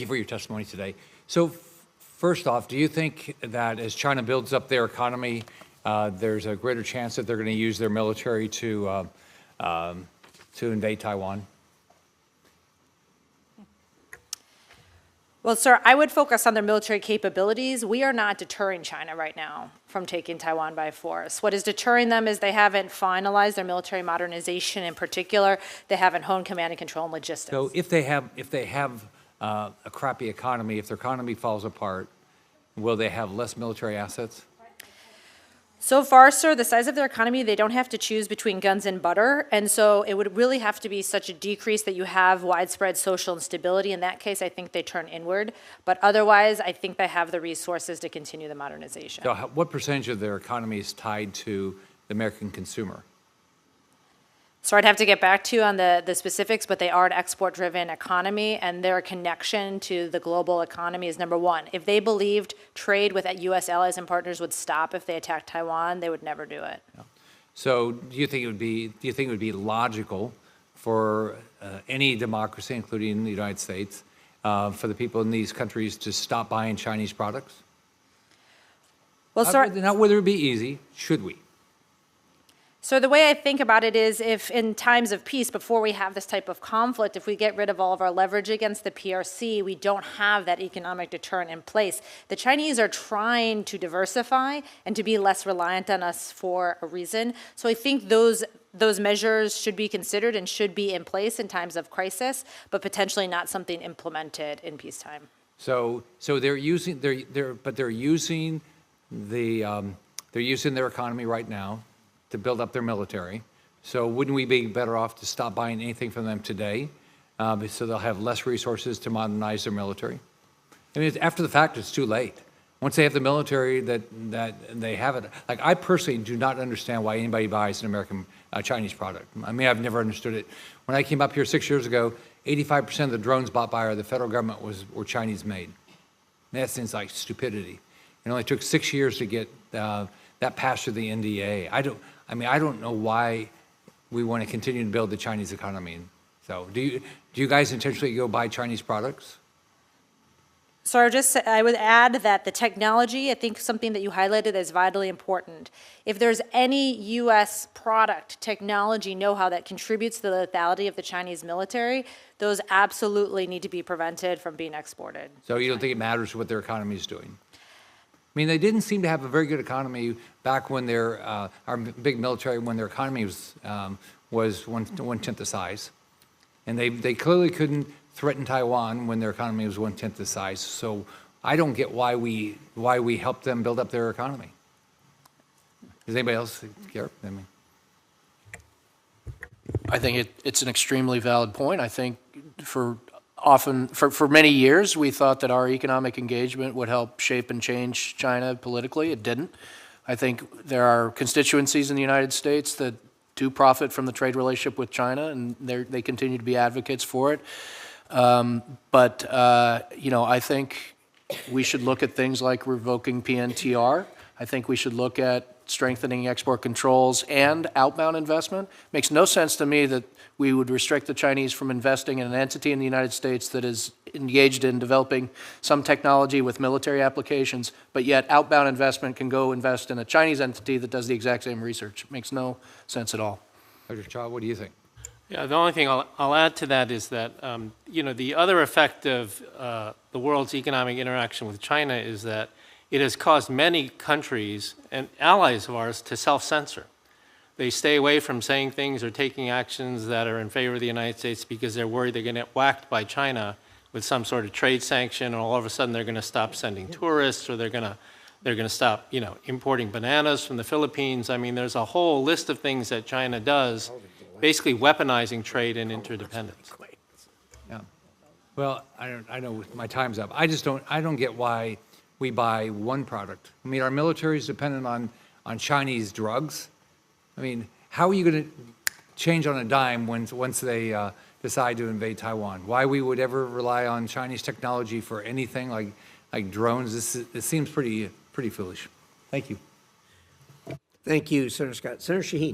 you for your testimony today. So first off, do you think that as China builds up their economy, there's a greater chance that they're going to use their military to invade Taiwan? Well, sir, I would focus on their military capabilities. We are not deterring China right now from taking Taiwan by force. What is deterring them is they haven't finalized their military modernization. In particular, they haven't honed command and control and logistics. So if they have a crappy economy, if their economy falls apart, will they have less military assets? So far, sir, the size of their economy, they don't have to choose between guns and butter. And so it would really have to be such a decrease that you have widespread social instability. In that case, I think they turn inward. But otherwise, I think they have the resources to continue the modernization. So what percentage of their economy is tied to the American consumer? So I'd have to get back to you on the specifics, but they are an export-driven economy, and their connection to the global economy is number one. If they believed trade with U.S. allies and partners would stop if they attacked Taiwan, they would never do it. No. So do you think it would be logical for any democracy, including the United States, for the people in these countries to stop buying Chinese products? Well, sir, not whether it be easy, should we? So the way I think about it is if in times of peace, before we have this type of conflict, if we get rid of all of our leverage against the PRC, we don't have that economic deterrent in place. The Chinese are trying to diversify and to be less reliant on us for a reason. So I think those measures should be considered and should be in place in times of crisis, but potentially not something implemented in peacetime. So they're using their economy right now to build up their military. So wouldn't we be better off to stop buying anything from them today so they'll have less resources to modernize their military? I mean, after the fact, it's too late. Once they have the military that they have it. Like, I personally do not understand why anybody buys an American Chinese product. I mean, I've never understood it. When I came up here 6 years ago, 85% of the drones bought by the federal government were Chinese made. That seems like stupidity. It only took 6 years to get that passed through the NDA. I don't know why we want to continue to build the Chinese economy. So do you guys intentionally go buy Chinese products? So I would add that the technology, I think something that you highlighted is vitally important. If there's any U.S. product, technology, know-how that contributes to the lethality of the Chinese military, those absolutely need to be prevented from being exported. So you don't think it matters what their economy is doing? I mean, they didn't seem to have a very good economy back when our big military, when their economy was one-tenth the size. And they clearly couldn't threaten Taiwan when their economy was one-tenth the size. So I don't get why we help them build up their economy. Does anybody else care? I think it's an extremely valid point. I think for many years, we thought that our economic engagement would help shape and change China politically. It didn't. I think there are constituencies in the United States that do profit from the trade relationship with China, and they continue to be advocates for it. I think we should look at things like revoking PNTR. I think we should look at strengthening export controls and outbound investment. Makes no sense to me that we would restrict the Chinese from investing in an entity in the United States that is engaged in developing some technology with military applications, but yet outbound investment can go invest in a Chinese entity that does the exact same research. Makes no sense at all. Dr. Cha, what do you think? Yeah, the only thing I'll add to that is that, the other effect of the world's economic interaction with China is that it has caused many countries and allies of ours to self-censor. They stay away from saying things or taking actions that are in favor of the United States because they're worried they're going to get whacked by China with some sort of trade sanction, and all of a sudden they're going to stop sending tourists, or they're going to stop, importing bananas from the Philippines. I mean, there's a whole list of things that China does, basically weaponizing trade and interdependence. Yeah. Well, I know my time's up. I don't get why we buy one product. I mean, our military is dependent on Chinese drugs. I mean, how are you going to change on a dime once they decide to invade Taiwan? Why we would ever rely on Chinese technology for anything like drones? This seems pretty foolish. Thank you. Thank you, Senator Scott. Senator Shaheen.